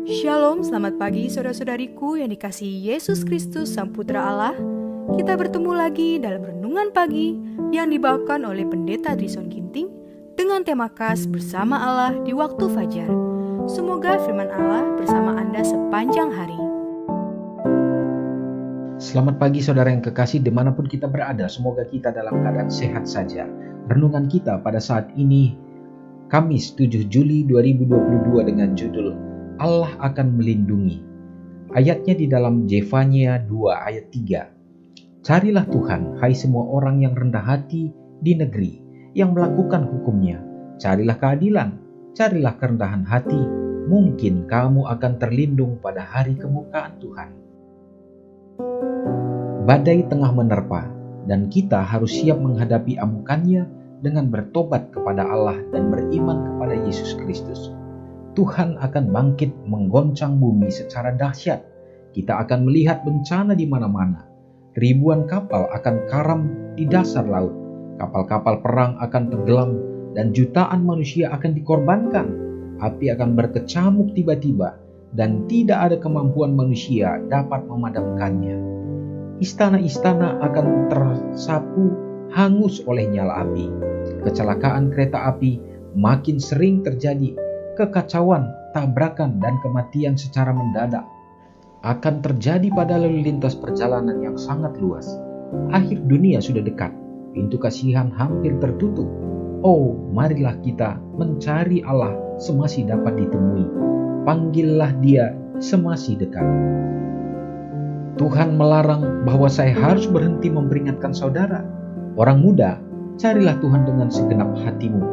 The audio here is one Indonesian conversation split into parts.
Shalom, selamat pagi saudara-saudariku yang dikasihi Yesus Kristus Sang Putra Allah. Kita bertemu lagi dalam Renungan Pagi yang dibawakan oleh Pendeta Drison Ginting dengan tema khas Bersama Allah di Waktu Fajar. Semoga firman Allah bersama Anda sepanjang hari. Selamat pagi saudara yang kekasih dimanapun kita berada, semoga kita dalam keadaan sehat saja. Renungan kita pada saat ini, Kamis 7 Juli 2022 dengan judul Allah akan melindungi. Ayatnya di dalam Zefania 2 ayat 3. Carilah Tuhan, hai semua orang yang rendah hati di negeri, yang melakukan hukumnya. Carilah keadilan, carilah kerendahan hati, mungkin kamu akan terlindung pada hari kemurkaan Tuhan. Badai tengah menerpa, dan kita harus siap menghadapi amukannya dengan bertobat kepada Allah dan beriman kepada Yesus Kristus. Tuhan akan bangkit menggoncang bumi secara dahsyat. Kita akan melihat bencana di mana-mana. Ribuan kapal akan karam di dasar laut. Kapal-kapal perang akan tenggelam dan jutaan manusia akan dikorbankan. Api akan berkecamuk tiba-tiba dan tidak ada kemampuan manusia dapat memadamkannya. Istana-istana akan tersapu hangus oleh nyala api. Kecelakaan kereta api makin sering terjadi. Kekacauan, tabrakan, dan kematian secara mendadak akan terjadi pada lalu lintas perjalanan yang sangat luas. Akhir dunia sudah dekat, pintu kasihan hampir tertutup. Oh, marilah kita mencari Allah semasih dapat ditemui. Panggillah Dia semasih dekat. Tuhan melarang bahwa saya harus berhenti memperingatkan saudara. Orang muda, carilah Tuhan dengan segenap hatimu.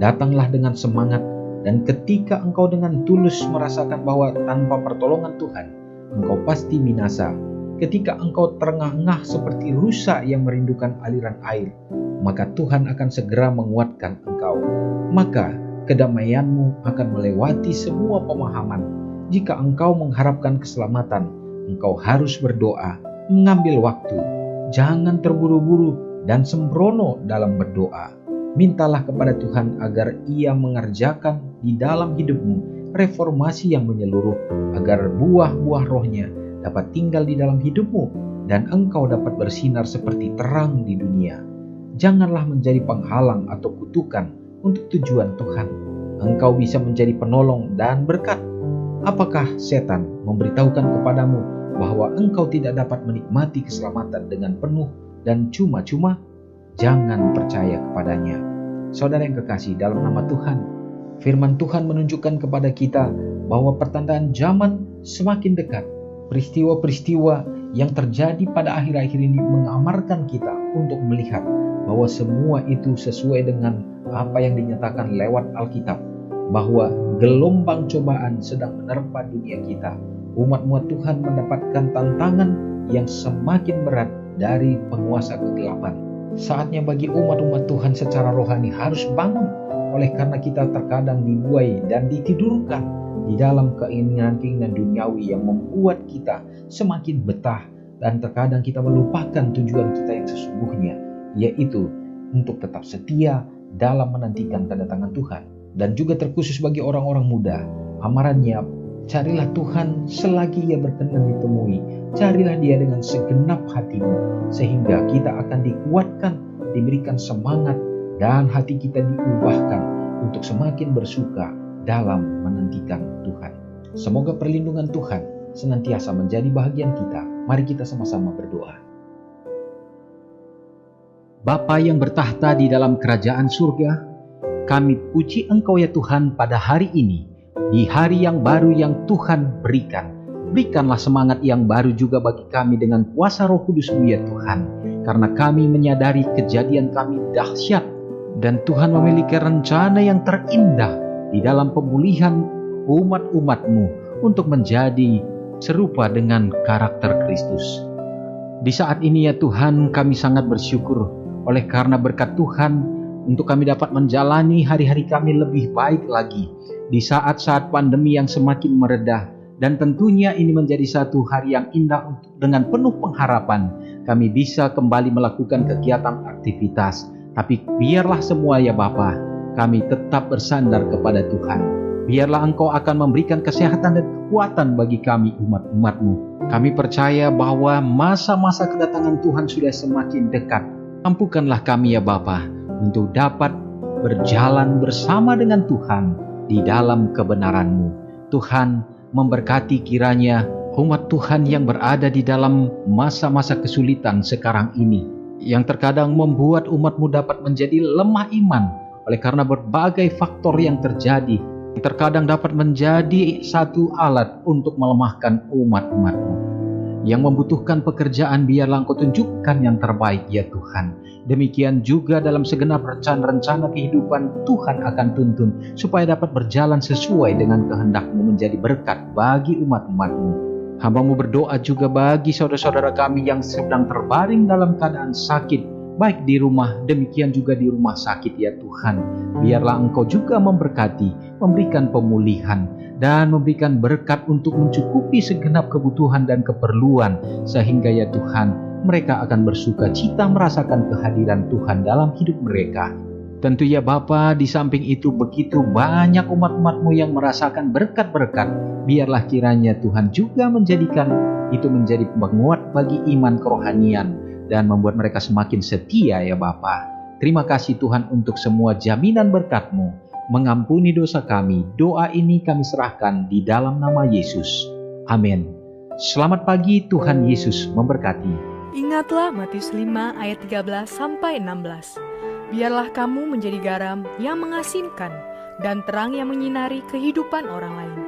Datanglah dengan semangat. Dan ketika engkau dengan tulus merasakan bahwa tanpa pertolongan Tuhan, engkau pasti binasa. Ketika engkau terengah-engah seperti rusa yang merindukan aliran air, maka Tuhan akan segera menguatkan engkau. Maka kedamaianmu akan melewati semua pemahaman. Jika engkau mengharapkan keselamatan, engkau harus berdoa, mengambil waktu. Jangan terburu-buru dan sembrono dalam berdoa. Mintalah kepada Tuhan agar Ia mengerjakan di dalam hidupmu reformasi yang menyeluruh, agar buah-buah rohnya dapat tinggal di dalam hidupmu dan engkau dapat bersinar seperti terang di dunia. Janganlah menjadi penghalang atau kutukan untuk tujuan Tuhan. Engkau bisa menjadi penolong dan berkat. Apakah setan memberitahukan kepadamu bahwa engkau tidak dapat menikmati keselamatan dengan penuh dan cuma-cuma? Jangan percaya kepadanya. Saudara yang kekasih dalam nama Tuhan, firman Tuhan menunjukkan kepada kita bahwa pertandaan zaman semakin dekat. Peristiwa-peristiwa yang terjadi pada akhir-akhir ini mengamarkan kita untuk melihat bahwa semua itu sesuai dengan apa yang dinyatakan lewat Alkitab, bahwa gelombang cobaan sedang menerpa dunia kita. Umat-umat Tuhan mendapatkan tantangan yang semakin berat dari penguasa kegelapan. Saatnya bagi umat-umat Tuhan secara rohani harus bangun, oleh karena kita terkadang dibuai dan ditidurkan di dalam keinginan-keinginan duniawi yang membuat kita semakin betah, dan terkadang kita melupakan tujuan kita yang sesungguhnya, yaitu untuk tetap setia dalam menantikan kedatangan Tuhan. Dan juga terkhusus bagi orang-orang muda, amarannya, carilah Tuhan selagi Ia berkenan ditemui. Carilah Dia dengan segenap hatimu, sehingga kita akan dikuatkan, diberikan semangat, dan hati kita diubahkan untuk semakin bersuka dalam menantikan Tuhan. Semoga perlindungan Tuhan senantiasa menjadi bahagian kita. Mari kita sama-sama berdoa. Bapa yang bertahta di dalam kerajaan surga, kami puji Engkau ya Tuhan pada hari ini, di hari yang baru yang Tuhan berikan. Berikanlah semangat yang baru juga bagi kami dengan kuasa Roh Kudus-Mu ya Tuhan. Karena kami menyadari kejadian kami dahsyat dan Tuhan memiliki rencana yang terindah di dalam pemulihan umat-umat-Mu untuk menjadi serupa dengan karakter Kristus. Di saat ini ya Tuhan, kami sangat bersyukur oleh karena berkat Tuhan untuk kami dapat menjalani hari-hari kami lebih baik lagi di saat-saat pandemi yang semakin meredah. Dan tentunya ini menjadi satu hari yang indah untuk dengan penuh pengharapan kami bisa kembali melakukan kegiatan aktivitas. Tapi biarlah semua ya Bapa, kami tetap bersandar kepada Tuhan. Biarlah Engkau akan memberikan kesehatan dan kekuatan bagi kami umat-umat-Mu. Kami percaya bahwa masa-masa kedatangan Tuhan sudah semakin dekat. Ampunkanlah kami ya Bapa, untuk dapat berjalan bersama dengan Tuhan di dalam kebenaran-Mu. Tuhan memberkati kiranya umat Tuhan yang berada di dalam masa-masa kesulitan sekarang ini, yang terkadang membuat umat-Mu dapat menjadi lemah iman oleh karena berbagai faktor yang terjadi, yang terkadang dapat menjadi satu alat untuk melemahkan umat-umat-Mu. Yang membutuhkan pekerjaan, biarlah Engkau tunjukkan yang terbaik ya Tuhan. Demikian juga dalam segenap rencana-rencana kehidupan Tuhan akan tuntun, supaya dapat berjalan sesuai dengan kehendak-Mu, menjadi berkat bagi umat-umat-Mu. Hamba-Mu berdoa juga bagi saudara-saudara kami yang sedang terbaring dalam keadaan sakit, baik di rumah, demikian juga di rumah sakit ya Tuhan. Biarlah Engkau juga memberkati, memberikan pemulihan, dan memberikan berkat untuk mencukupi segenap kebutuhan dan keperluan, sehingga ya Tuhan, mereka akan bersuka cita merasakan kehadiran Tuhan dalam hidup mereka. Tentu ya Bapa, di samping itu begitu banyak umat-umat-Mu yang merasakan berkat-berkat. Biarlah kiranya Tuhan juga menjadikan itu menjadi penguat bagi iman kerohanian dan membuat mereka semakin setia ya Bapa. Terima kasih Tuhan untuk semua jaminan berkat-Mu. Mengampuni dosa kami. Doa ini kami serahkan di dalam nama Yesus. Amin. Selamat pagi, Tuhan Yesus memberkati. Ingatlah Matius 5 ayat 13-16. Biarlah kamu menjadi garam yang mengasinkan dan terang yang menyinari kehidupan orang lain.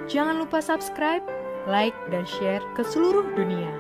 Jangan lupa subscribe, like, dan share ke seluruh dunia.